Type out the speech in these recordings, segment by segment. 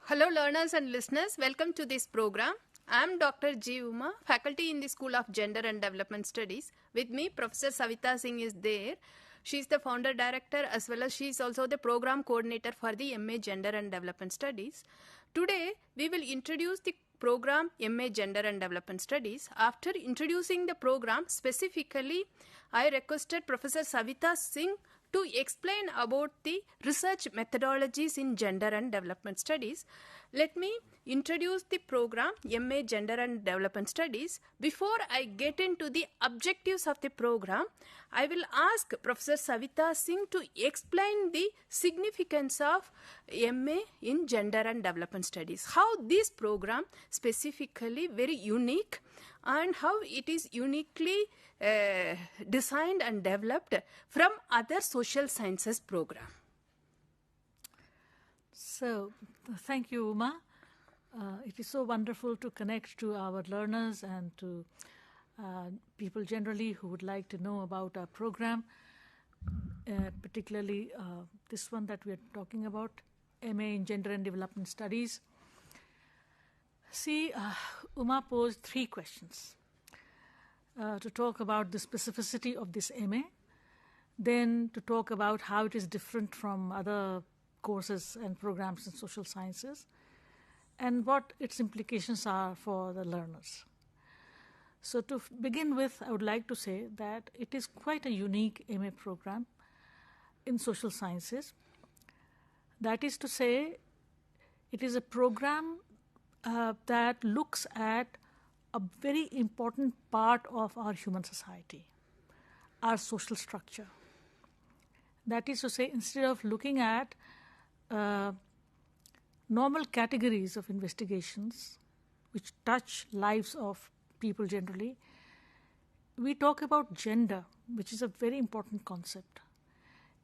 Hello learners and listeners, welcome to this program. I am Dr. G. Uma, faculty in the School of Gender and Development Studies. With me, Professor Savita Singh is there. She is the founder director as well as she is also the program coordinator for the MA Gender and Development Studies. Today, we will introduce the program MA Gender and Development Studies. After introducing the program, specifically, I requested Professor Savita Singh to explain about the research methodologies in gender and development studies. Let me introduce the program MA Gender and Development Studies. Before I get into the objectives of the program, I will ask Professor Savita Singh to explain the significance of MA in Gender and Development Studies. How this program specifically very unique and how it is uniquely designed and developed from other social sciences program. So, thank you, Uma. It is so wonderful to connect to our learners and to people generally who would like to know about our program, particularly this one that we are talking about, MA in Gender and Development Studies. See, Uma posed 3 questions to talk about the specificity of this MA, then to talk about how it is different from other courses and programs in social sciences, and what its implications are for the learners. So to begin with, I would like to say that it is quite a unique MA program in social sciences. That is to say, it is a program that looks at a very important part of our human society, our social structure. That is to say, instead of looking at normal categories of investigations which touch lives of people generally, we talk about gender, which is a very important concept.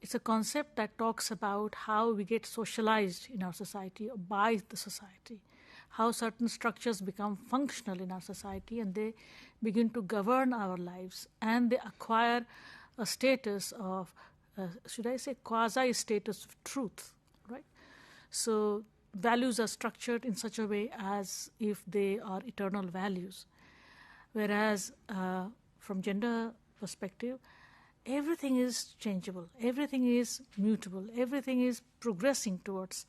It's a concept that talks about how we get socialized in our society or by the society, how certain structures become functional in our society and they begin to govern our lives and they acquire a status of, should I say, quasi-status of truth, right? So values are structured in such a way as if they are eternal values. Whereas from gender perspective, everything is changeable, everything is mutable, everything is progressing towards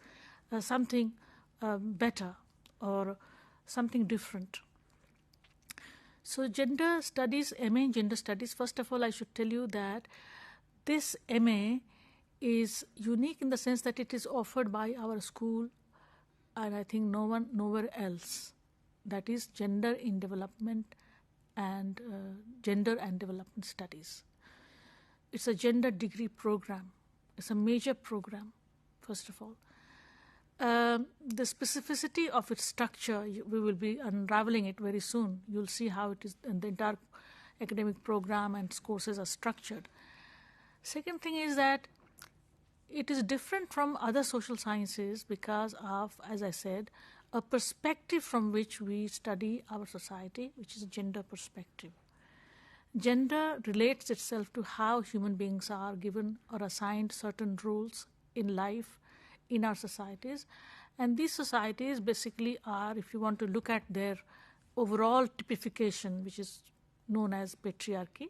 something better or something different. So gender studies, MA in gender studies, first of all I should tell you that this MA is unique in the sense that it is offered by our school and I think nowhere else. That is Gender in Development and Gender and Development Studies. It's a gender degree program. It's a major program, first of all. The specificity of its structure, we will be unraveling it very soon. You'll see how it is, and the entire academic program and courses are structured. Second thing is that it is different from other social sciences because of, as I said, a perspective from which we study our society, which is a gender perspective. Gender relates itself to how human beings are given or assigned certain roles in life in our societies, and these societies basically are, if you want to look at their overall typification, which is known as patriarchy,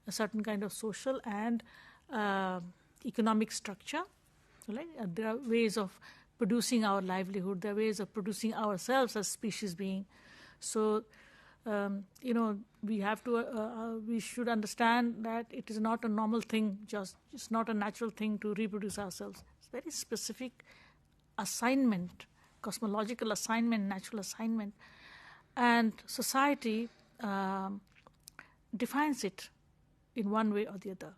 a certain kind of social and economic structure. Right? There are ways of producing our livelihood, there are ways of producing ourselves as species being. So, we have to, we should understand that it is not a normal thing, it's not a natural thing to reproduce ourselves. Very specific assignment, cosmological assignment, natural assignment, and society defines it in one way or the other.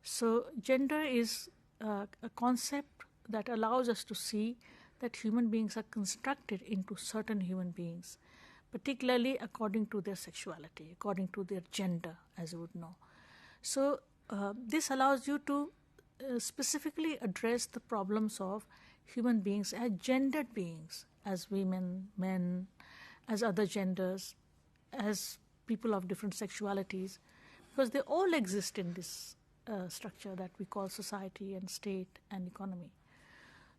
So gender is a concept that allows us to see that human beings are constructed into certain human beings, particularly according to their sexuality, according to their gender, as you would know. So this allows you to specifically address the problems of human beings as gendered beings, as women, men, as other genders, as people of different sexualities, because they all exist in this structure that we call society and state and economy.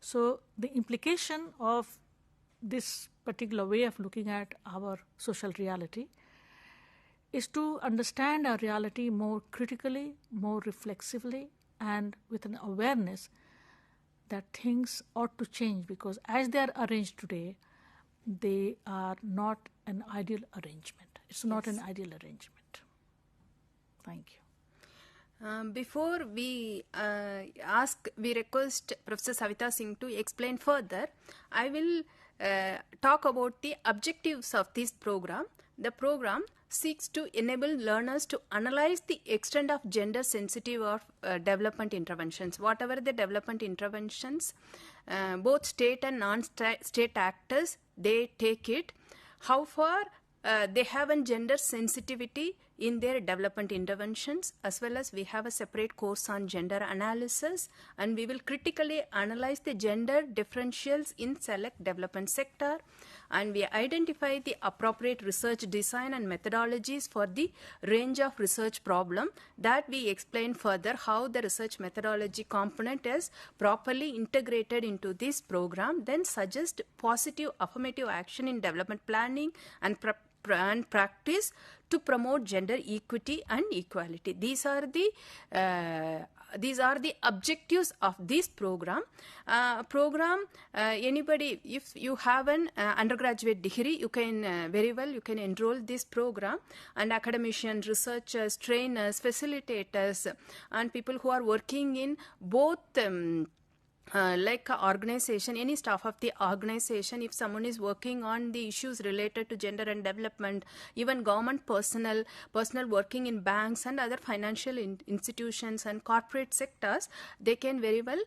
So the implication of this particular way of looking at our social reality is to understand our reality more critically, more reflexively, and with an awareness that things ought to change, because as they are arranged today, they are not an ideal arrangement. It's not an ideal arrangement. Thank you. Before we request Professor Savita Singh to explain further, I will talk about the objectives of this program. The program seeks to enable learners to analyze the extent of gender sensitive or development interventions. Whatever the development interventions, both state and non-state actors, they take it. How far they have a gender sensitivity in their development interventions, as well as we have a separate course on gender analysis, and we will critically analyze the gender differentials in select development sector, and we identify the appropriate research design and methodologies for the range of research problem that we explain further how the research methodology component is properly integrated into this program, then suggest positive affirmative action in development planning and practice to promote gender equity and equality. These are the objectives of this program. Anybody, if you have an undergraduate degree, you can very well you can enroll this program, and academicians, researchers, trainers, facilitators, and people who are working in both like a organization, any staff of the organization, if someone is working on the issues related to gender and development, even government personnel working in banks and other financial institutions and corporate sectors, they can very well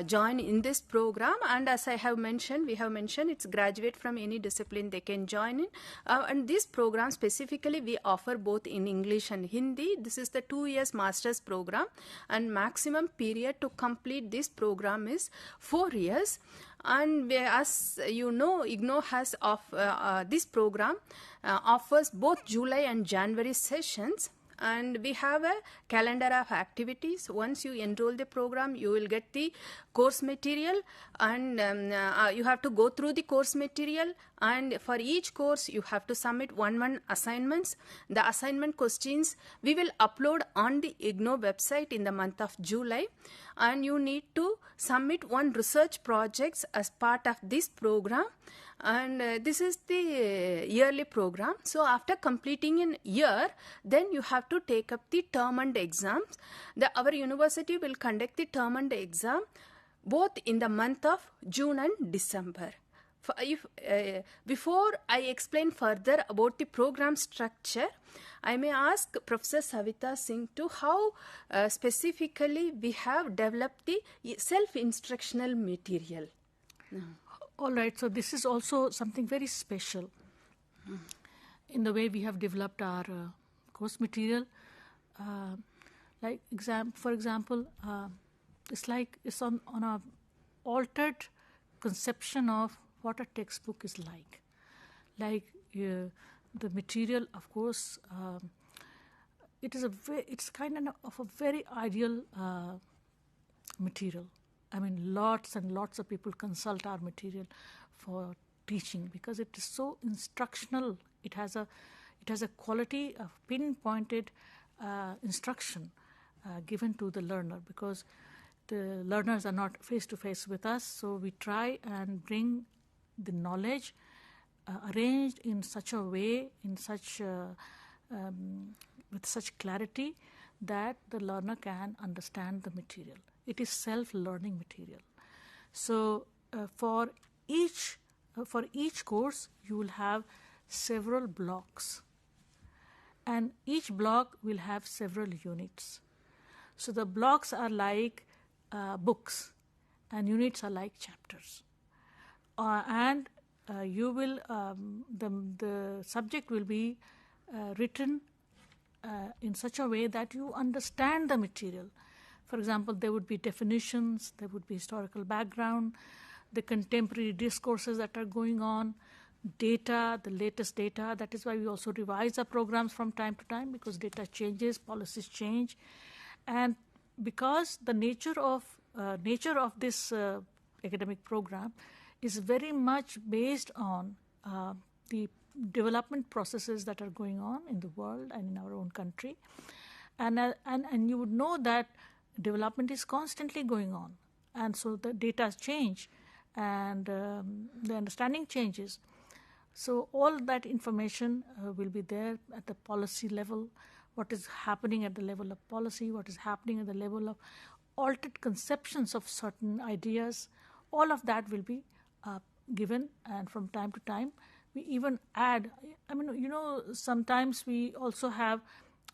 join in this program. And as I have mentioned, we have mentioned it's graduate from any discipline they can join in. And this program specifically we offer both in English and Hindi. This is the 2 years master's program, and maximum period to complete this program is 4 years. And as you know, IGNOU has this program offers both July and January sessions, and we have a calendar of activities. Once you enroll the program, you will get the course material, and you have to go through the course material, and for each course you have to submit one assignments. The assignment questions we will upload on the IGNOU website in the month of July, and you need to submit one research projects as part of this program. And this is the yearly program. So after completing an year, then you have to take up the term and exams. Our university will conduct the term and exam both in the month of June and December. Before I explain further about the program structure, I may ask Professor Savita Singh to how specifically we have developed the self-instructional material. All right, so this is also something very special in the way we have developed our course material. For example, it's on a altered conception of what a textbook is like. The material, of course, it's kind of a very ideal material. I mean, lots and lots of people consult our material for teaching because it is so instructional. It has a quality of pinpointed instruction given to the learner, because the learners are not face to face with us. So we try and bring the knowledge arranged in such a way, with such clarity that the learner can understand the material. It is self-learning material. So for each course, you will have several blocks, and each block will have several units. So the blocks are like books, and units are like chapters. You will the subject will be written in such a way that you understand the material. For example, there would be definitions, there would be historical background, the contemporary discourses that are going on, data, the latest data. That is why we also revise our programs from time to time, because data changes, policies change. And because the nature of this academic program is very much based on the development processes that are going on in the world and in our own country. And you would know that development is constantly going on. And so the data change and the understanding changes. So all that information will be there at the policy level, what is happening at the level of policy, what is happening at the level of altered conceptions of certain ideas. All of that will be given, and from time to time we even add, sometimes we also have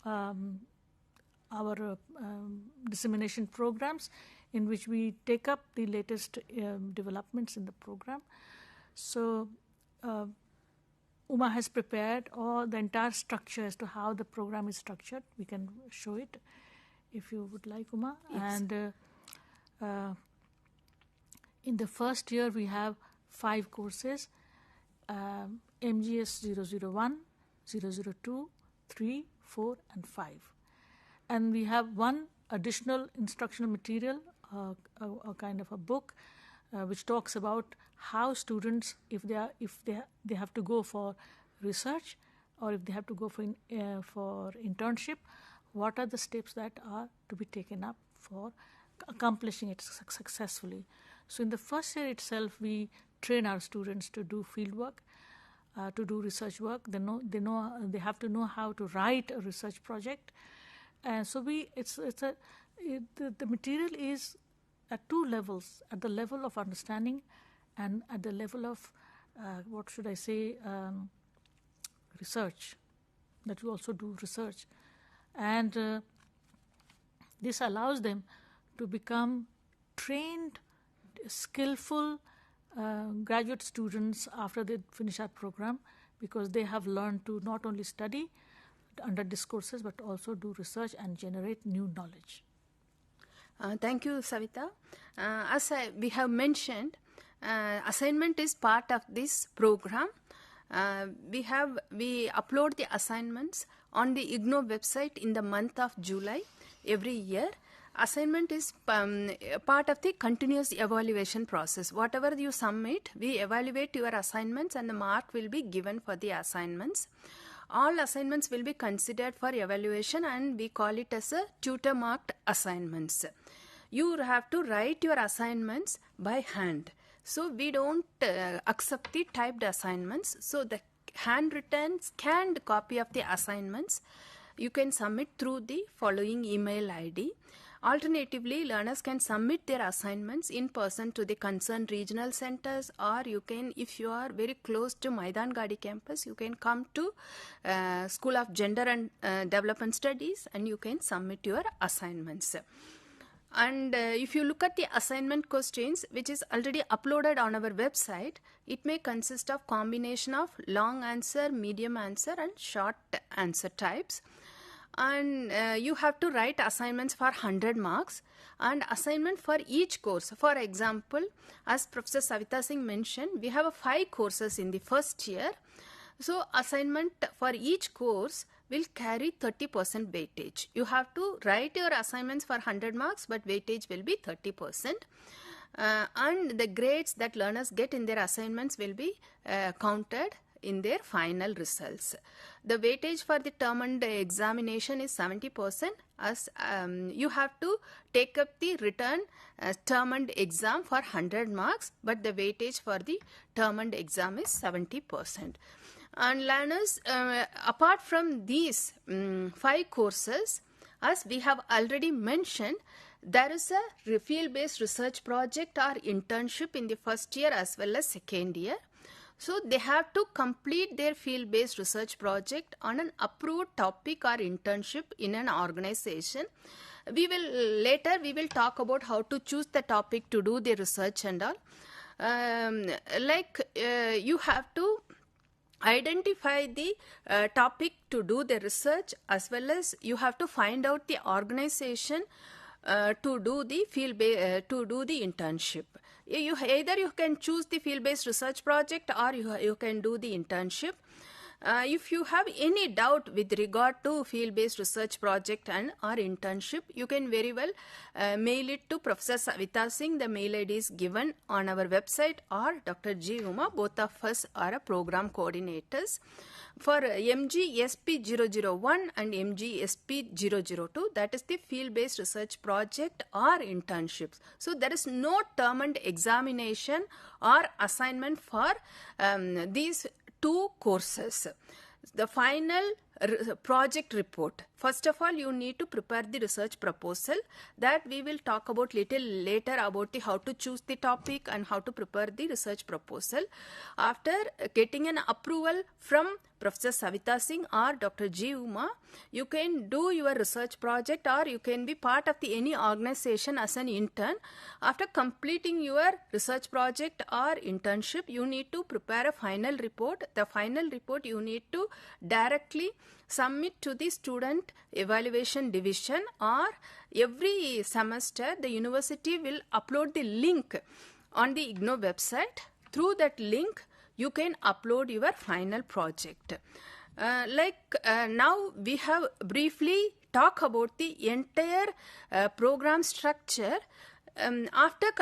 our dissemination programs in which we take up the latest developments in the program. So Uma has prepared all the entire structure as to how the program is structured. We can show it if you would like, Uma. Yes. And in the first year we have 5 courses, MGS 001, 002, 3, 4 and 5. And we have one additional instructional material, a kind of a book, which talks about how students, if they have to go for research or if they have to go for internship, what are the steps that are to be taken up for accomplishing it successfully. So in the first year itself, we train our students to do field work, to do research work. They have to know how to write a research project. And so the material is at 2 levels, at the level of understanding and at the level of, research, that you also do research. And this allows them to become trained, skillful graduate students after they finish our program, because they have learned to not only study under discourses but also do research and generate new knowledge. Thank you, Savita. As we have mentioned, assignment is part of this program. We upload the assignments on the IGNOU website in the month of July every year. Assignment is part of the continuous evaluation process. Whatever you submit, we evaluate your assignments and the mark will be given for the assignments. All assignments will be considered for evaluation and we call it as a tutor marked assignments. You have to write your assignments by hand. So we don't accept the typed assignments. So the handwritten scanned copy of the assignments you can submit through the following email ID. Alternatively, learners can submit their assignments in person to the concerned regional centers, or you can, if you are very close to Maidan Gadi campus, you can come to School of Gender and Development Studies and you can submit your assignments. And if you look at the assignment questions, which is already uploaded on our website, it may consist of combination of long answer, medium answer and short answer types. And you have to write assignments for 100 marks and assignment for each course. For example, as Professor Savita Singh mentioned, we have 5 courses in the first year. So assignment for each course will carry 30% weightage. You have to write your assignments for 100 marks, but weightage will be 30%. And the grades that learners get in their assignments will be counted in their final results. The weightage for the term and examination is 70%, as you have to take up the written term and exam for 100 marks, but the weightage for the term and exam is 70%. And learners, apart from these 5 courses, as we have already mentioned, there is a field-based research project or internship in the first year as well as second year. So they have to complete their field-based research project on an approved topic or internship in an organization. We will talk about how to choose the topic to do the research and all. You have to identify the topic to do the research, as well as you have to find out the organization to do the internship. Either you can choose the field-based research project or you can do the internship. If you have any doubt with regard to field-based research project and or internship, you can very well mail it to Professor Savita Singh. The mail ID is given on our website, or Dr. G. Uma. Both of us are a program coordinators. For MGSP001 and MGSP002, that is the field-based research project or internships. So there is no term and examination or assignment for these two courses. The final project report. First of all, you need to prepare the research proposal that we will talk about little later about how to choose the topic and how to prepare the research proposal. After getting an approval from Professor Savita Singh or Dr. G. Uma, you can do your research project or you can be part of any organization as an intern. After completing your research project or internship, you need to prepare a final report. The final report you need to directly submit to the student evaluation division, or every semester the university will upload the link on the IGNOU website. Through that link, you can upload your final project. Now we have briefly talked about the entire program structure.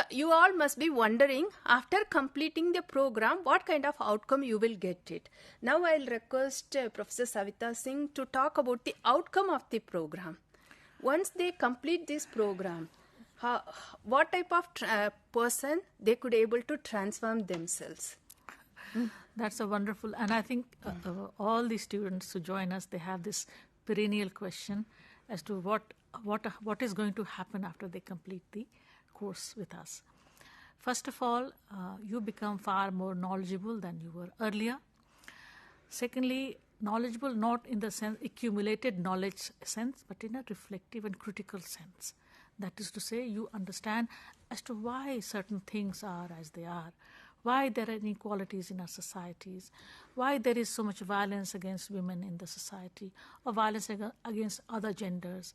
You all must be wondering, after completing the program, what kind of outcome you will get it. Now I'll request Professor Savita Singh to talk about the outcome of the program. Once they complete this program, what type of person they could able to transform themselves? That's a wonderful, and I think all the students who join us, they have this perennial question as to what is going to happen after they complete the course with us. First of all, you become far more knowledgeable than you were earlier. Secondly, knowledgeable not in the sense accumulated knowledge sense, but in a reflective and critical sense. That is to say, you understand as to why certain things are as they are, why there are inequalities in our societies, why there is so much violence against women in the society, or violence against other genders.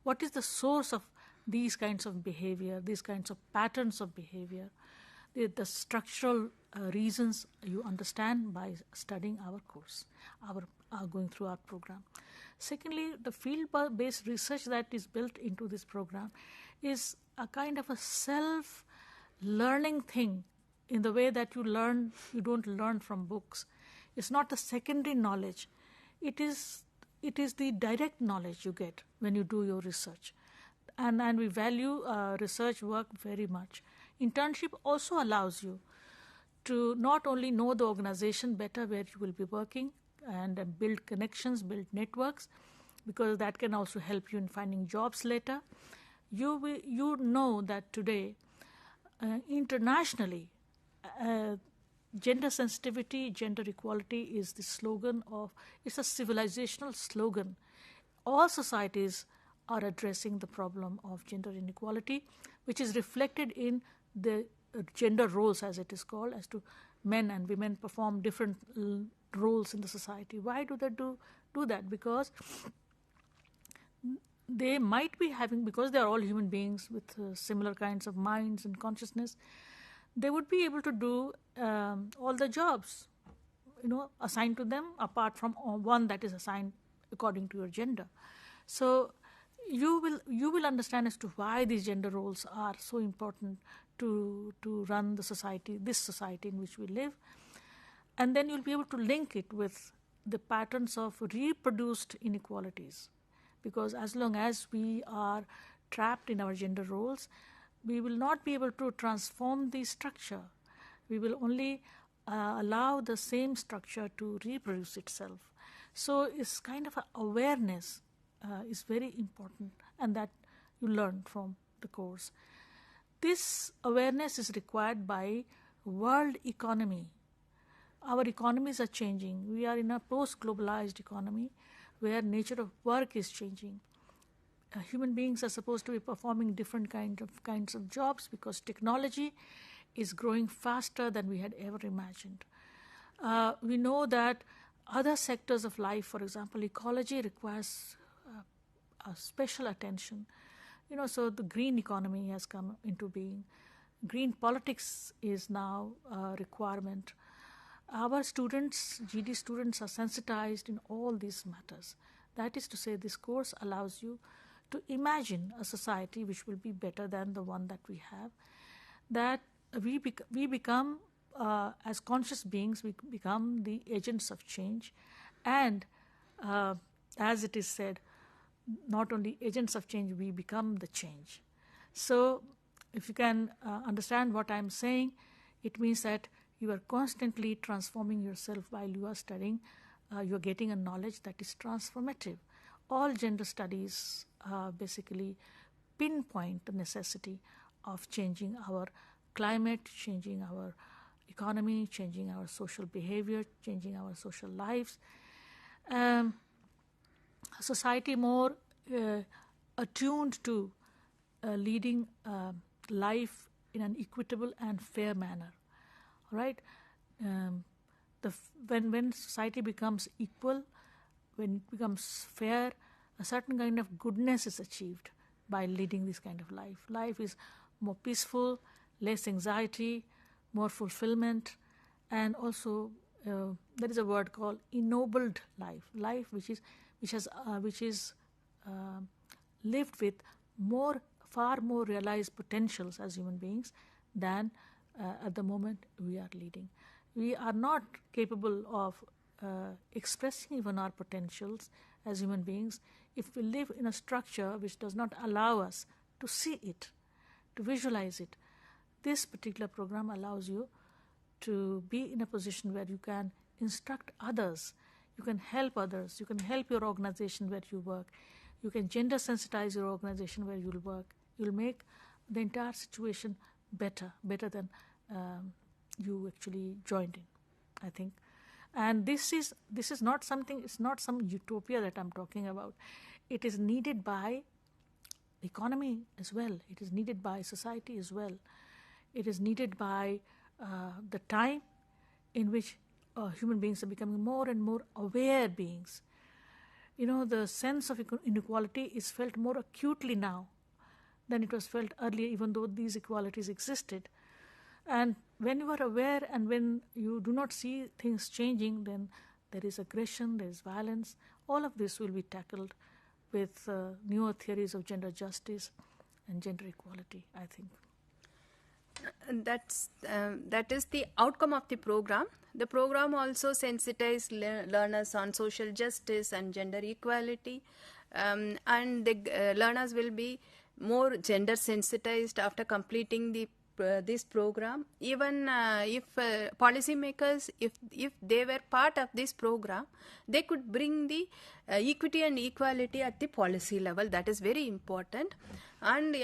What is the source of these kinds of behavior, these kinds of patterns of behavior? The structural reasons you understand by studying our course, going through our program. Secondly, the field-based research that is built into this program is a kind of a self-learning thing, in the way that you don't learn from books. It's not the secondary knowledge. It is the direct knowledge you get when you do your research. And we value research work very much. Internship also allows you to not only know the organization better where you will be working and build connections, build networks, because that can also help you in finding jobs later. You know that today, internationally, gender sensitivity, gender equality is the slogan it's a civilizational slogan. All societies are addressing the problem of gender inequality, which is reflected in the gender roles, as it is called, as to men and women perform different roles in the society. Why do they do that? Because they might be because they are all human beings with similar kinds of minds and consciousness, they would be able to do all the jobs, assigned to them, apart from one that is assigned according to your gender. So you will understand as to why these gender roles are so important to run this society in which we live. And then you'll be able to link it with the patterns of reproduced inequalities. Because as long as we are trapped in our gender roles, we will not be able to transform the structure. We will only allow the same structure to reproduce itself. So it's kind of an awareness is very important, and that you learn from the course. This awareness is required by world economy. Our economies are changing. We are in a post-globalized economy where nature of work is changing. Human beings are supposed to be performing different kinds of jobs because technology is growing faster than we had ever imagined. We know that other sectors of life, for example, ecology requires a special attention. So the green economy has come into being. Green politics is now a requirement. our students, GD students, are sensitized in all these matters. That is to say, this course allows you to imagine a society which will be better than the one that we have, that we become, as conscious beings, we become the agents of change, and as it is said, not only agents of change, we become the change. So if you can understand what I'm saying, it means that you are constantly transforming yourself while you are studying. You are getting a knowledge that is transformative. All gender studies basically pinpoint the necessity of changing our climate, changing our economy, changing our social behavior, changing our social lives. A society more attuned to leading life in an equitable and fair manner. All right? When society becomes equal, when it becomes fair, a certain kind of goodness is achieved by leading this kind of life. Life is more peaceful, less anxiety, more fulfillment, and also there is a word called ennobled life. Life which is lived with far more realized potentials as human beings than at the moment we are leading. We are not capable of expressing even our potentials as human beings if we live in a structure which does not allow us to see it, to visualize it. This particular program allows you to be in a position where you can instruct others, you can help others, you can help your organization where you work, you can gender sensitize your organization where you'll work. You'll make the entire situation better than you actually joined in, I think. And this is not something, it's not some utopia that I'm talking about. It is needed by the economy as well. It is needed by society as well. It is needed by the time in which human beings are becoming more and more aware beings. You know, the sense of inequality is felt more acutely now than it was felt earlier, even though these equalities existed. And when you are aware and when you do not see things changing, then there is aggression, there is violence. All of this will be tackled with newer theories of gender justice and gender equality, I think. That is the outcome of the program. The program also sensitizes learners on social justice and gender equality, and the learners will be more gender sensitized after completing this program. Even if policymakers, if they were part of this program, they could bring the equity and equality at the policy level. That is very important. And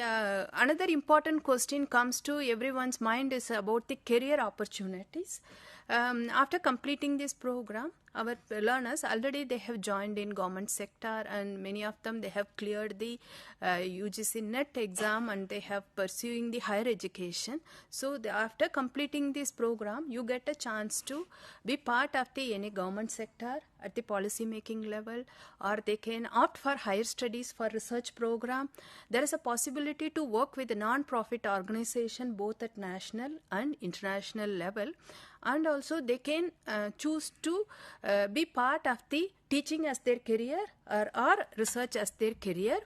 another important question comes to everyone's mind is about the career opportunities. After completing this program, our learners already they have joined in government sector, and many of them they have cleared the UGC NET exam and they have pursuing the higher education. So after completing this program, you get a chance to be part of the any government sector at the policy making level, or they can opt for higher studies for research program. There is a possibility to work with a non-profit organization both at national and international level, and also they can choose to be part of the teaching as their career or research as their career.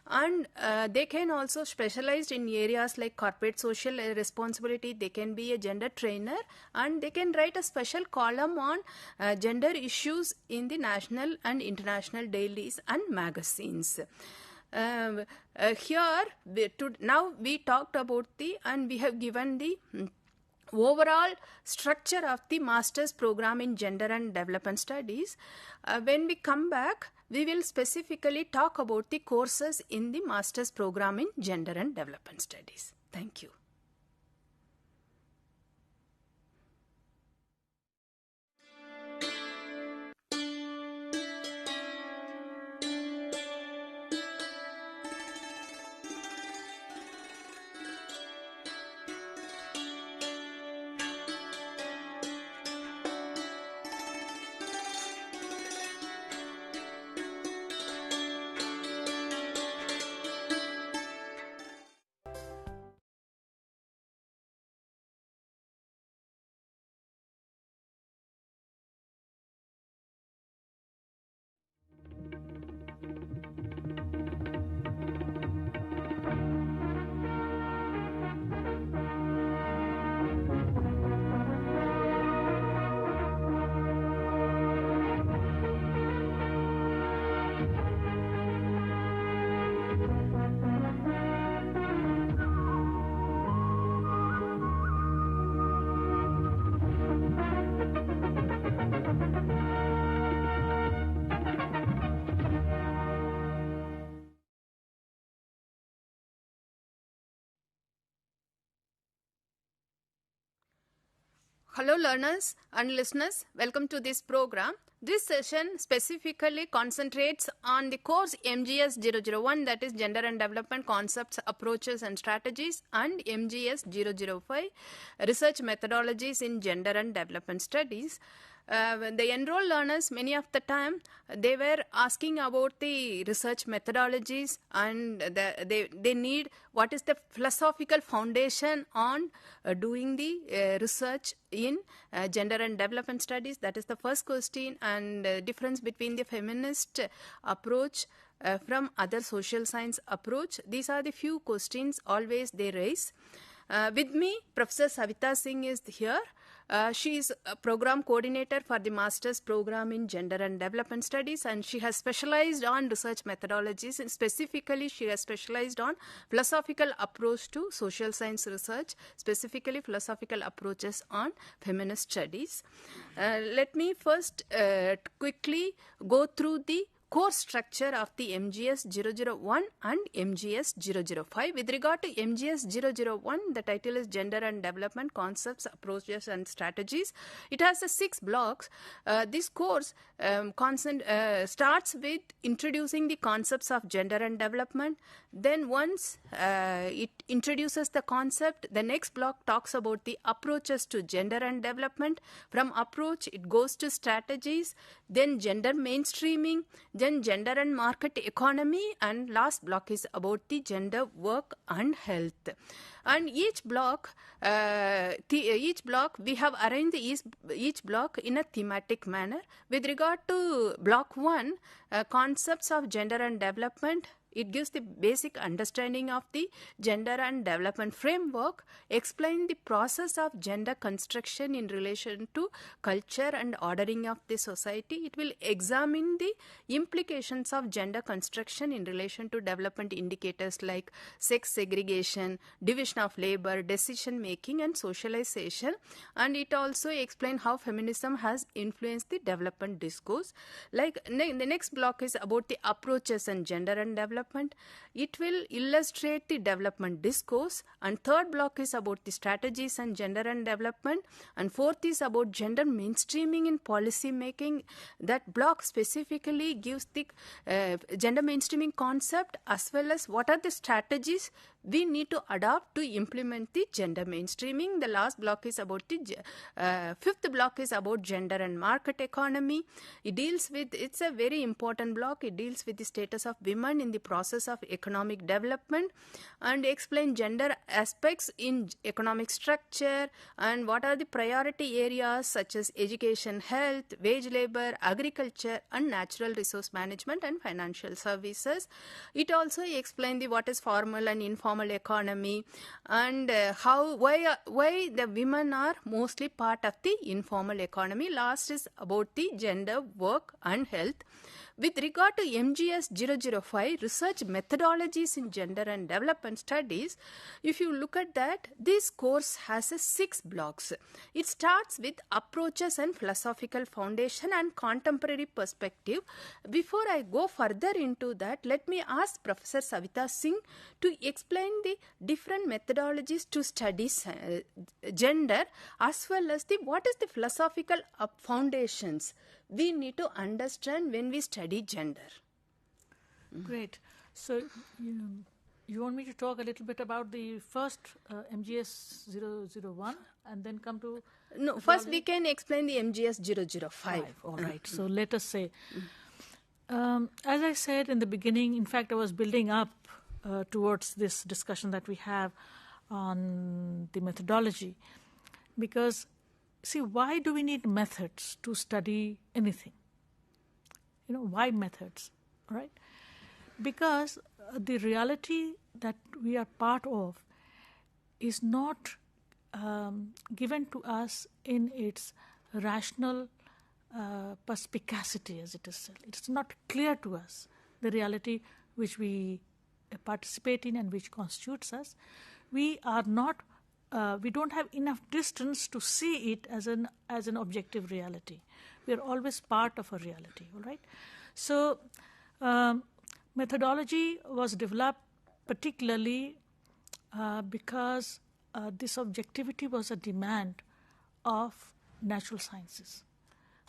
And they can also specialize in areas like corporate social responsibility. They can be a gender trainer, and they can write a special column on gender issues in the national and international dailies and magazines. Here now we talked about and we have given the overall structure of the master's program in gender and development studies. When we come back, we will specifically talk about the courses in the master's program in gender and development studies. Thank you. Hello learners and listeners, welcome to this program. This session specifically concentrates on the course MGS 001, that is Gender and Development Concepts, Approaches and Strategies, and MGS 005, Research Methodologies in Gender and Development Studies. The enrolled learners, many of the time, they were asking about the research methodologies, and they need what is the philosophical foundation on doing the research in gender and development studies. That is the first question, and difference between the feminist approach from other social science approach. These are the few questions always they raise. With me, Professor Savita Singh is here. She is a program coordinator for the master's program in gender and development studies, and she has specialized on research methodologies, and specifically she has specialized on philosophical approach to social science research, specifically philosophical approaches on feminist studies. Let me first quickly go through the course structure of the MGS 001 and MGS 005. With regard to MGS 001, the title is Gender and Development Concepts, Approaches and Strategies. It has 6 blocks. This course starts with introducing the concepts of gender and development. Then once it introduces the concept, the next block talks about the approaches to gender and development. From approach, it goes to strategies, then gender mainstreaming, then gender and market economy, and last block is about the gender, work and health. And each block we have arranged each block in a thematic manner. With regard to block 1, concepts of gender and development, it gives the basic understanding of the gender and development framework, explain the process of gender construction in relation to culture and ordering of the society. It will examine the implications of gender construction in relation to development indicators like sex segregation, division of labor, decision making and socialization. And it also explains how feminism has influenced the development discourse. Like the next block is about the approaches and gender and development. It will illustrate the development discourse, and third block is about the strategies and gender and development, and fourth is about gender mainstreaming in policy making. That block specifically gives the gender mainstreaming concept as well as what are the strategies we need to adopt to implement the gender mainstreaming. The last block is about the fifth block is about gender and market economy. It's a very important block. It deals with the status of women in the process of economic development and explain gender aspects in economic structure and what are the priority areas such as education, health, wage labor, agriculture and natural resource management and financial services. It also explains what is formal and informal economy and why the women are mostly part of the informal economy. Last is about the gender, work and health. With regard to MGS 005, research methodologies in gender and development studies, if you look at that, this course has 6 blocks. It starts with approaches and philosophical foundation and contemporary perspective. Before I go further into that, let me ask Professor Savita Singh to explain the different methodologies to study gender as well as what is the philosophical foundations we need to understand when we study gender. Great. So you want me to talk a little bit about the first MGS 001 and then come to... No, first we can explain the MGS 005. All right. So let us say, as I said in the beginning, in fact, I was building up towards this discussion that we have on the methodology because see, why do we need methods to study anything? Why methods? All right? Because the reality that we are part of is not given to us in its rational perspicacity, as it is said. It's not clear to us, the reality which we participate in and which constitutes us. We are not we don't have enough distance to see it as an objective reality. We are always part of a reality, all right? So methodology was developed particularly because this objectivity was a demand of natural sciences.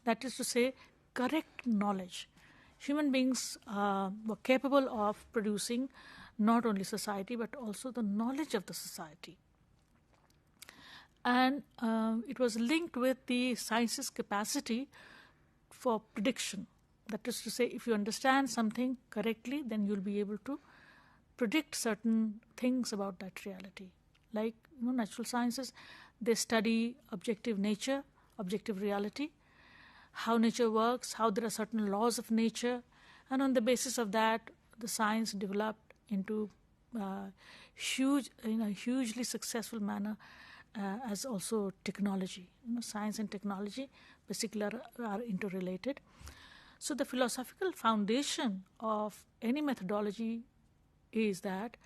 That is to say, correct knowledge. Human beings were capable of producing not only society but also the knowledge of the society. And it was linked with the science's capacity for prediction. That is to say, if you understand something correctly, then you'll be able to predict certain things about that reality. Like, natural sciences, they study objective nature, objective reality, how nature works, how there are certain laws of nature, and on the basis of that, the science developed into in a hugely successful manner as also technology. Science and technology basically are interrelated. So the philosophical foundation of any methodology is that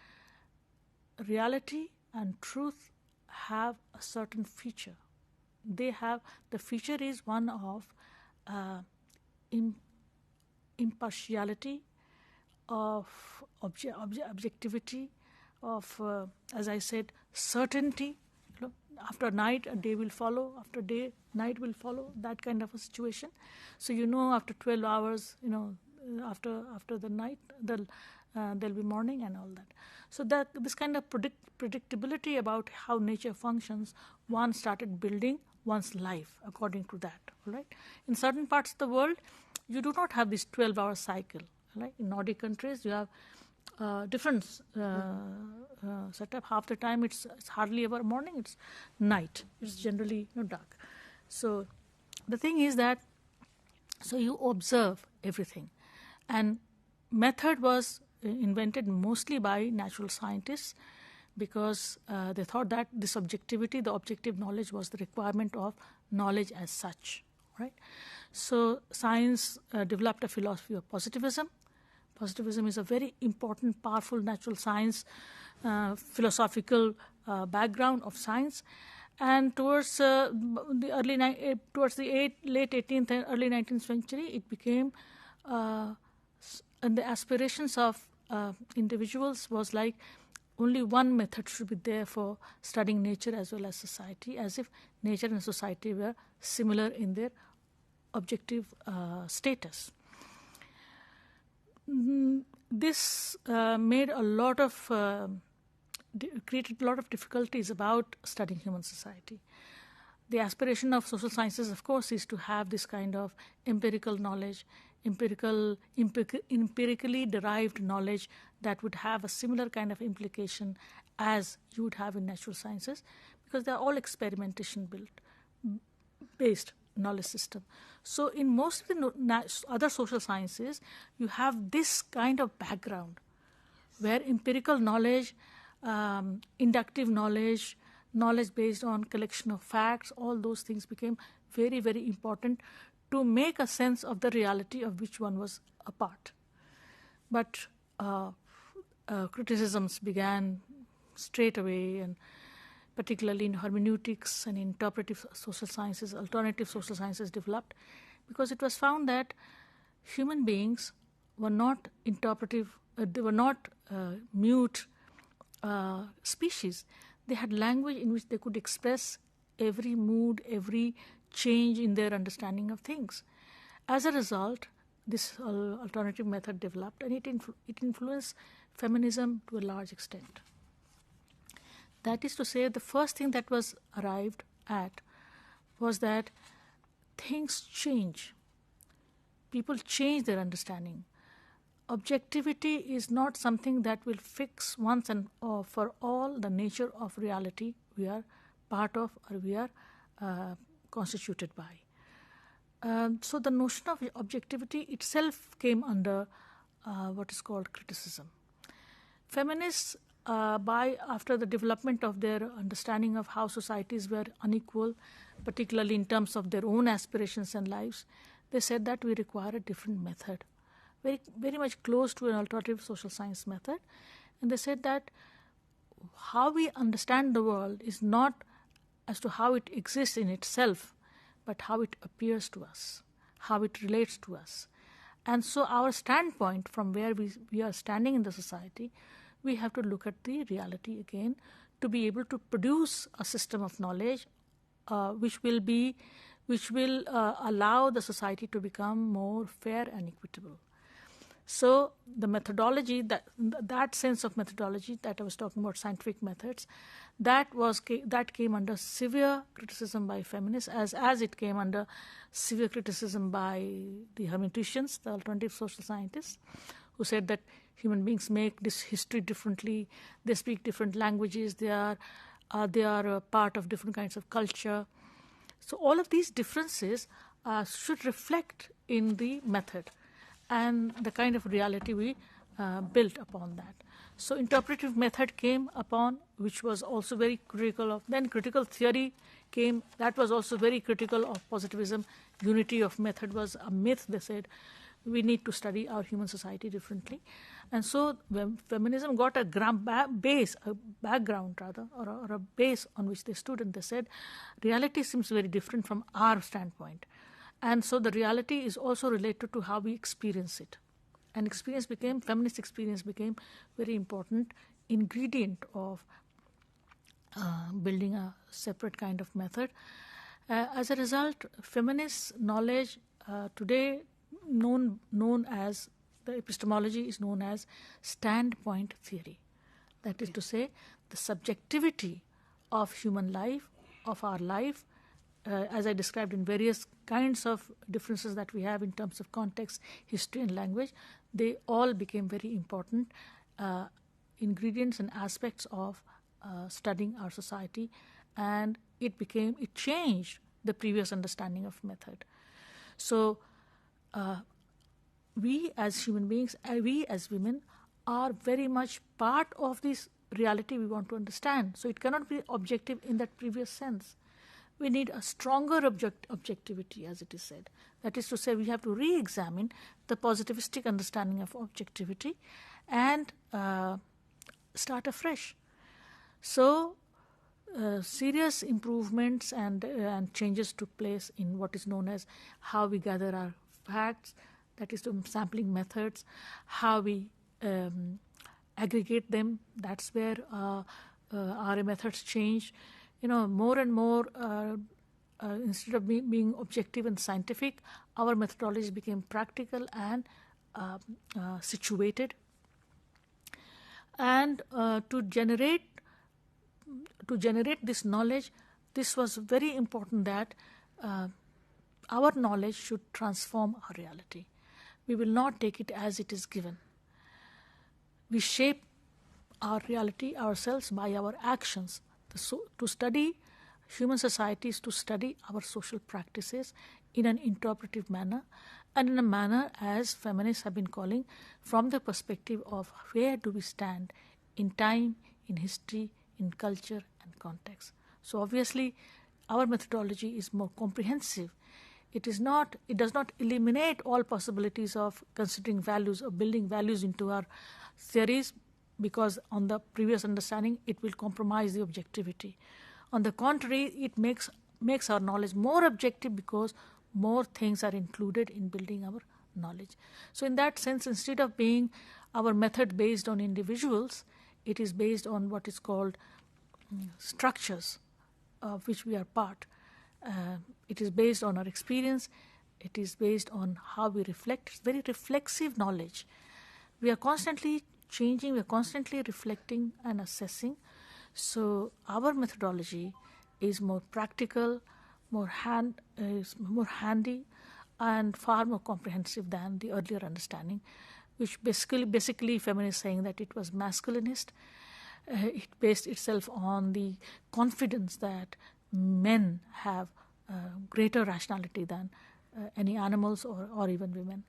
reality and truth have a certain feature. The feature is one of impartiality, of objectivity, of, as I said, certainty. After night, a day will follow. After day, night will follow. That kind of a situation. So after 12 hours, after the night, there'll be morning and all that. So this kind of predictability about how nature functions, one started building one's life according to that. Right? In certain parts of the world, you do not have this 12-hour cycle. Right? In Nordic countries, you have different setup. Half the time it's hardly ever morning, it's night. It's generally dark. So the thing is that, so you observe everything. And method was invented mostly by natural scientists because they thought that this objectivity, the objective knowledge, was the requirement of knowledge as such. Right? So science developed a philosophy of positivism. Positivism is a very important, powerful natural science, philosophical background of science. And towards the late 18th and early 19th century, it became, and the aspirations of individuals was like only one method should be there for studying nature as well as society, as if nature and society were similar in their objective status. This made a lot of created a lot of difficulties about studying human society. The aspiration of social sciences, of course, is to have this kind of empirical knowledge, empirically derived knowledge that would have a similar kind of implication as you would have in natural sciences, because they are all experimentation based knowledge system. So in most of the other social sciences, you have this kind of background where empirical knowledge, inductive knowledge, knowledge based on collection of facts, all those things became very, very important to make a sense of the reality of which one was a part. But criticisms began straight away, and particularly in hermeneutics and interpretive social sciences, alternative social sciences developed, because it was found that human beings were not interpretive, they were not mute species. They had language in which they could express every mood, every change in their understanding of things. As a result, this alternative method developed, and it influenced feminism to a large extent. That is to say, the first thing that was arrived at was that things change. People change their understanding. Objectivity is not something that will fix once and for all the nature of reality we are part of or we are constituted by. So the notion of objectivity itself came under what is called criticism. Feminists, after the development of their understanding of how societies were unequal, particularly in terms of their own aspirations and lives, they said that we require a different method, very, very much close to an alternative social science method. And they said that how we understand the world is not as to how it exists in itself, but how it appears to us, how it relates to us. And so our standpoint from where we are standing in the society, we have to look at the reality again to be able to produce a system of knowledge which will allow the society to become more fair and equitable. So the methodology, that sense of methodology that I was talking about, scientific methods, that came under severe criticism by feminists, as it came under severe criticism by the hermeneuticians, the alternative social scientists, who said that human beings make this history differently, they speak different languages, they are a part of different kinds of culture. So all of these differences should reflect in the method and the kind of reality we built upon that. So interpretive method came upon, which was also very critical of. Then critical theory came, that was also very critical of positivism. Unity of method was a myth, they said. We need to study our human society differently. And so when feminism got a background or a base on which they stood, and they said, reality seems very different from our standpoint. And so the reality is also related to how we experience it. And feminist experience became very important ingredient of building a separate kind of method. As a result, feminist knowledge today known as, the epistemology is known as standpoint theory. That is to say, the subjectivity of human life, of our life, as I described in various kinds of differences that we have in terms of context, history, and language, they all became very important ingredients and aspects of studying our society, and it changed the previous understanding of method. So we as human beings, we as women, are very much part of this reality we want to understand. So it cannot be objective in that previous sense. We need a stronger objectivity, as it is said. That is to say, we have to re-examine the positivistic understanding of objectivity and start afresh. So serious improvements and changes took place in what is known as how we gather our facts, that is the sampling methods, how we aggregate them. That's where our methods change. More and more, instead of being objective and scientific, our methodology became practical and situated. And to generate this knowledge, this was very important that our knowledge should transform our reality. We will not take it as it is given. We shape our reality ourselves by our actions. So to study human societies, to study our social practices in an interpretive manner, and in a manner, as feminists have been calling, from the perspective of where do we stand in time, in history, in culture and context. So obviously our methodology is more comprehensive. It does not eliminate all possibilities of considering values or building values into our theories, because on the previous understanding it will compromise the objectivity. On the contrary, it makes our knowledge more objective because more things are included in building our knowledge. So in that sense, instead of being our method based on individuals, it is based on what is called structures of which we are part. It is based on our experience. It is based on how we reflect. It's very reflexive knowledge. We are constantly changing, we are constantly reflecting and assessing. So our methodology is more practical, more handy, and far more comprehensive than the earlier understanding, which basically feminists saying that it was masculinist. It based itself on the confidence that men have greater rationality than any animals or even women.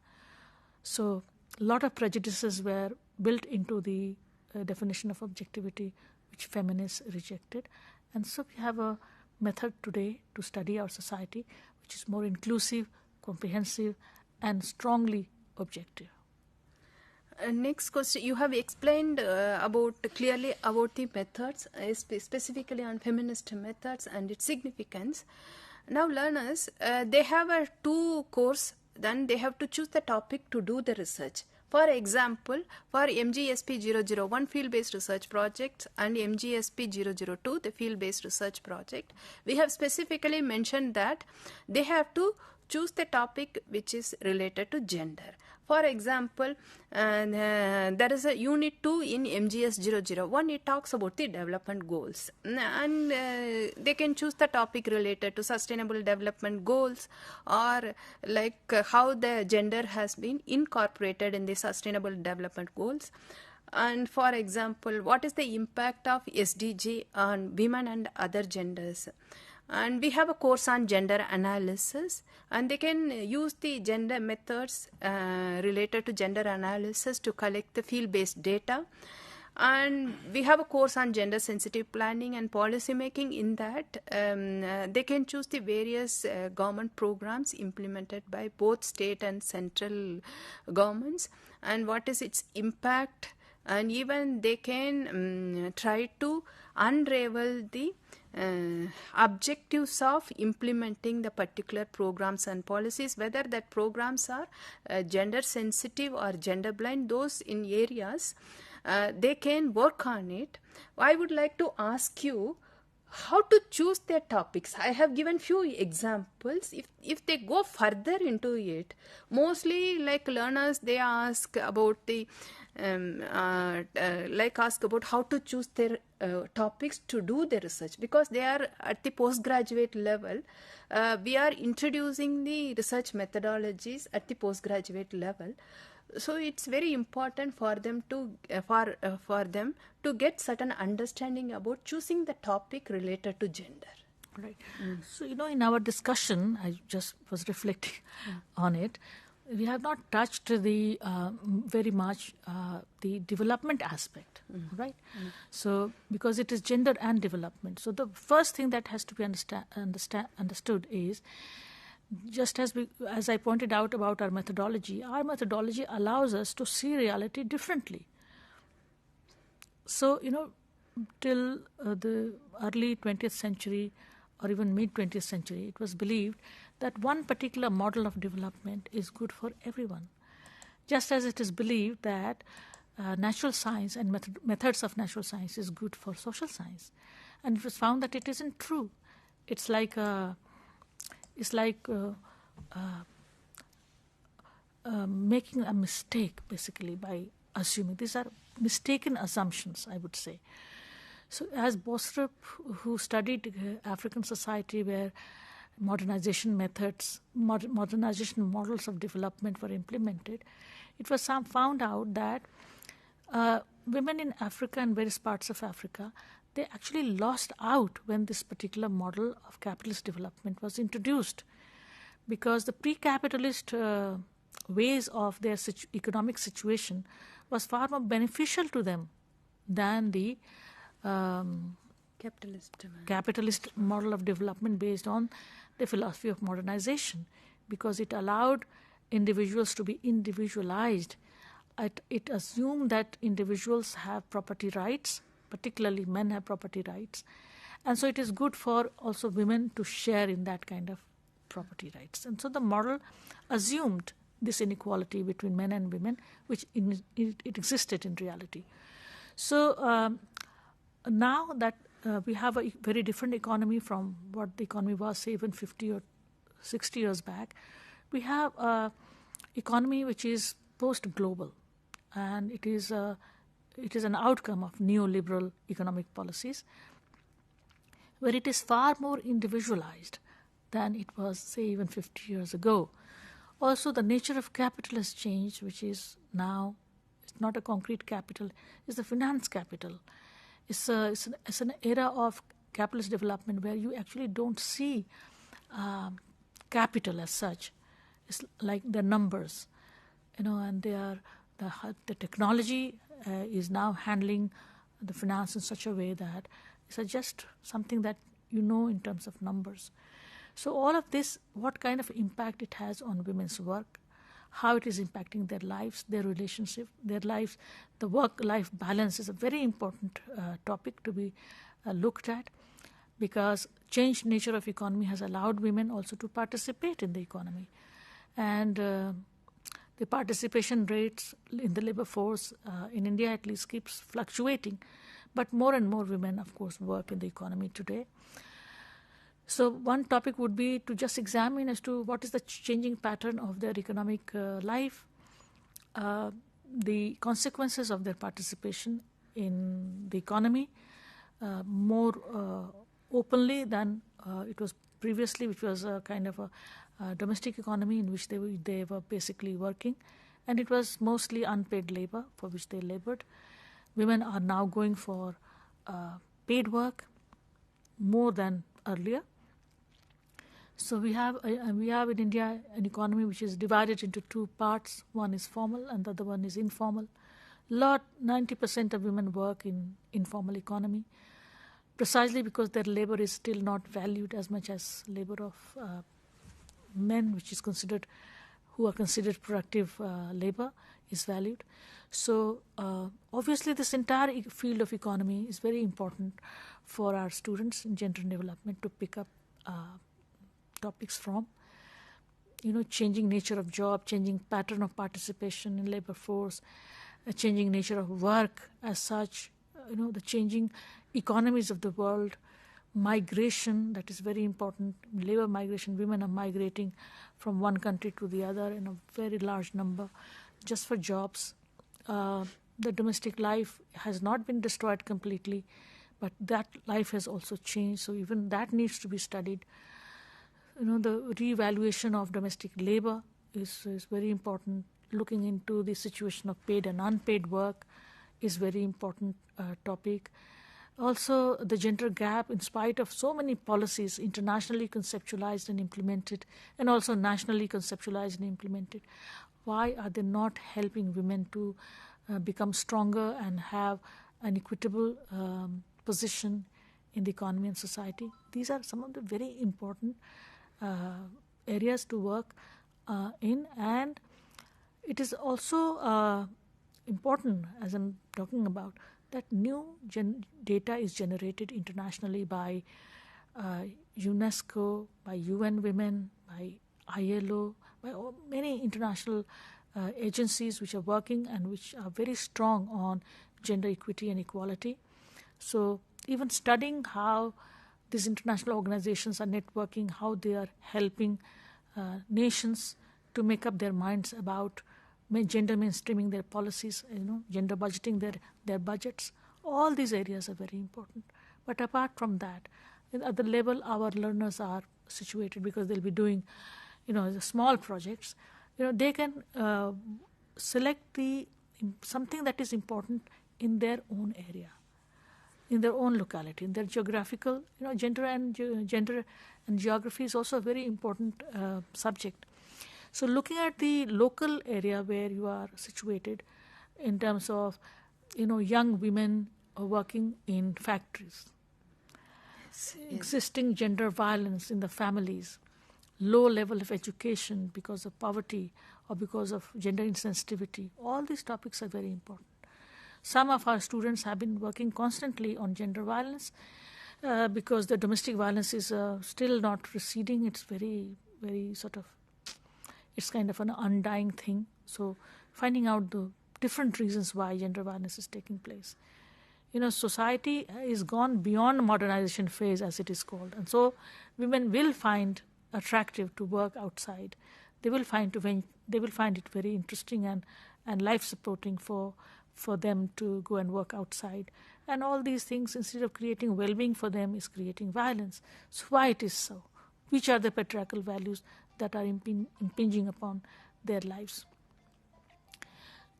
So a lot of prejudices were built into the definition of objectivity, which feminists rejected. And so we have a method today to study our society, which is more inclusive, comprehensive, and strongly objective. Next question, you have explained clearly about the methods, specifically on feminist methods and its significance. Now learners, they have a 2 course, then they have to choose the topic to do the research. For example, for MGSP-001 field-based research projects and MGSP-002, the field-based research project, we have specifically mentioned that they have to choose the topic which is related to gender. For example, there is a unit 2 in MGS-001. It talks about the development goals, and they can choose the topic related to sustainable development goals, or like how the gender has been incorporated in the sustainable development goals. And for example, what is the impact of SDG on women and other genders? And we have a course on gender analysis, and they can use the gender methods related to gender analysis to collect the field-based data. And we have a course on gender sensitive planning and policy making. In that, they can choose the various government programs implemented by both state and central governments, and what is its impact, and even they can try to unravel the objectives of implementing the particular programs and policies, whether that programs are gender sensitive or gender blind. Those in areas they can work on it. I would like to ask you how to choose their topics. I have given few examples. If they go further into it, mostly like learners, they ask about the ask about how to choose their topics to do their research, because they are at the postgraduate level. We are introducing the research methodologies at the postgraduate level. So it's very important for them to get certain understanding about choosing the topic related to gender. Right. So, in our discussion, I just was reflecting on it. We have not touched the very much the development aspect, right? So, because it is gender and development. So, the first thing that has to be understood is, just as I pointed out about our methodology allows us to see reality differently. So, till the early 20th century or even mid-20th century, it was believed that one particular model of development is good for everyone. Just as it is believed that natural science and methods of natural science is good for social science. And it was found that it isn't true. It's like making a mistake, basically, by assuming. These are mistaken assumptions, I would say. So as Bostrup, who studied African society where modernization methods, modernization models of development were implemented, it was found out that women in Africa and various parts of Africa, they actually lost out when this particular model of capitalist development was introduced, because the pre-capitalist ways of their economic situation was far more beneficial to them than the capitalist model of development based on the philosophy of modernization, because it allowed individuals to be individualized. It assumed that individuals have property rights, particularly men have property rights, and so it is good for also women to share in that kind of property rights. And so the model assumed this inequality between men and women, which it existed in reality. So now that we have a very different economy from what the economy was, say, even 50 or 60 years back, we have an economy which is post-global, and it is an outcome of neoliberal economic policies, where it is far more individualized than it was, say, even 50 years ago. Also, the nature of capital has changed, which is now, it's not a concrete capital, it's the finance capital. It's an era of capitalist development where you actually don't see capital as such. It's like the numbers, and they are the technology is now handling the finance in such a way that it's just something that in terms of numbers. So all of this, what kind of impact it has on women's work, how it is impacting their lives, their relationship, their lives, the work-life balance is a very important topic to be looked at, because changed nature of economy has allowed women also to participate in the economy. And The participation rates in the labor force in India at least keeps fluctuating, but more and more women, of course, work in the economy today. So one topic would be to just examine as to what is the changing pattern of their economic life, the consequences of their participation in the economy more openly than it was previously, which was a kind of a domestic economy in which they were basically working, and it was mostly unpaid labor for which they labored. Women are now going for paid work more than earlier. So we have in India an economy which is divided into two parts. One is formal and the other one is informal. 90% of women work in informal economy, precisely because their labor is still not valued as much as labor of men, who are considered productive labor, is valued. So obviously this entire field of economy is very important for our students in gender and development to pick up topics from. Changing nature of job, changing pattern of participation in labor force, changing nature of work as such, the changing economies of the world, migration, that is very important, labor migration. Women are migrating from one country to the other in a very large number just for jobs. The domestic life has not been destroyed completely, but that life has also changed, so even that needs to be studied. The reevaluation of domestic labor is very important. Looking into the situation of paid and unpaid work is very important topic. Also, the gender gap, in spite of so many policies internationally conceptualized and implemented, and also nationally conceptualized and implemented, why are they not helping women to become stronger and have an equitable position in the economy and society? These are some of the very important areas to work in, and it is also important, as I'm talking about, that new data is generated internationally by UNESCO, by UN Women, by ILO, by many international agencies which are working and which are very strong on gender equity and equality. So even studying how these international organizations are networking, how they are helping nations to make up their minds about gender mainstreaming their policies, gender budgeting their budgets. All these areas are very important. But apart from that, at the level our learners are situated, because they'll be doing, the small projects, they can select something that is important in their own area, in their own locality, in their geographical, gender and geography is also a very important subject. So looking at the local area where you are situated in terms of, young women working in factories, existing gender violence in the families, low level of education because of poverty or because of gender insensitivity, all these topics are very important. Some of our students have been working constantly on gender violence because the domestic violence is still not receding. It's very, very it's kind of an undying thing. So finding out the different reasons why gender violence is taking place. Society is gone beyond modernization phase, as it is called. And so women will find attractive to work outside. They will find it very interesting and life-supporting for them to go and work outside. And all these things, instead of creating well-being for them, is creating violence. So why it is so? Which are the patriarchal values that are impinging upon their lives?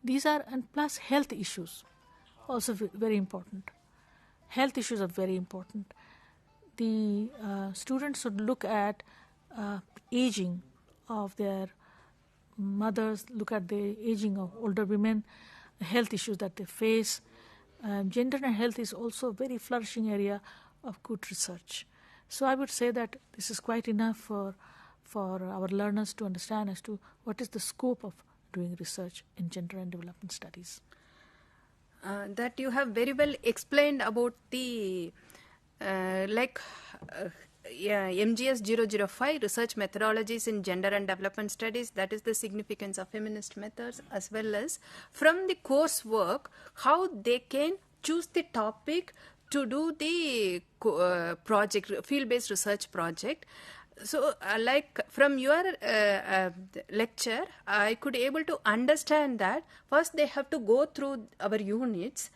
These are, and plus health issues, also very important. Health issues are very important. The students should look at aging of their mothers, look at the aging of older women, health issues that they face. Gender and health is also a very flourishing area of good research. So I would say that this is quite enough for our learners to understand as to what is the scope of doing research in gender and development studies. That you have very well explained about the MGS-005, Research Methodologies in Gender and Development Studies, that is the significance of feminist methods, as well as from the coursework, how they can choose the topic to do the project, field-based research project. So like from your lecture, I could able to understand that first they have to go through our units.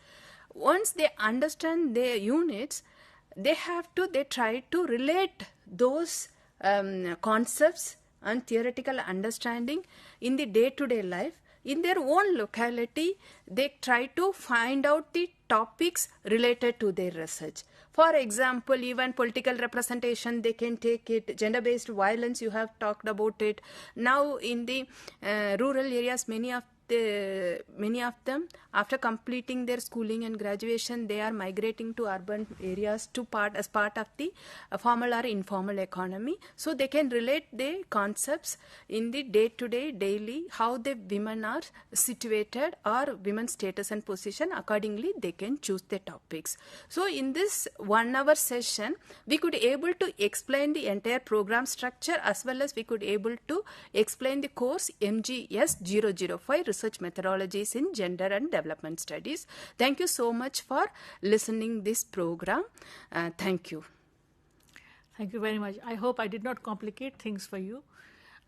Once they understand their units, they try to relate those concepts and theoretical understanding in the day-to-day life. In their own locality, they try to find out the topics related to their research. For example, even political representation, they can take it. Gender-based violence, you have talked about it. Now in the rural areas, many of them, after completing their schooling and graduation, they are migrating to urban areas as part of the formal or informal economy. So they can relate the concepts in the day-to-day, daily, how the women are situated or women's status and position. Accordingly, they can choose the topics. So in this 1 hour session, we could able to explain the entire program structure, as well as we could able to explain the course MGS-005, Research Methodologies in Gender and Development Studies. Thank you so much for listening this program. Thank you. Thank you very much. I hope I did not complicate things for you.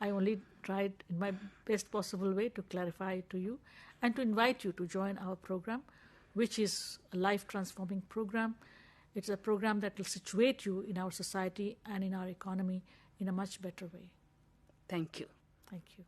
I only tried in my best possible way to clarify it to you and to invite you to join our program, which is a life-transforming program. It's a program that will situate you in our society and in our economy in a much better way. Thank you. Thank you.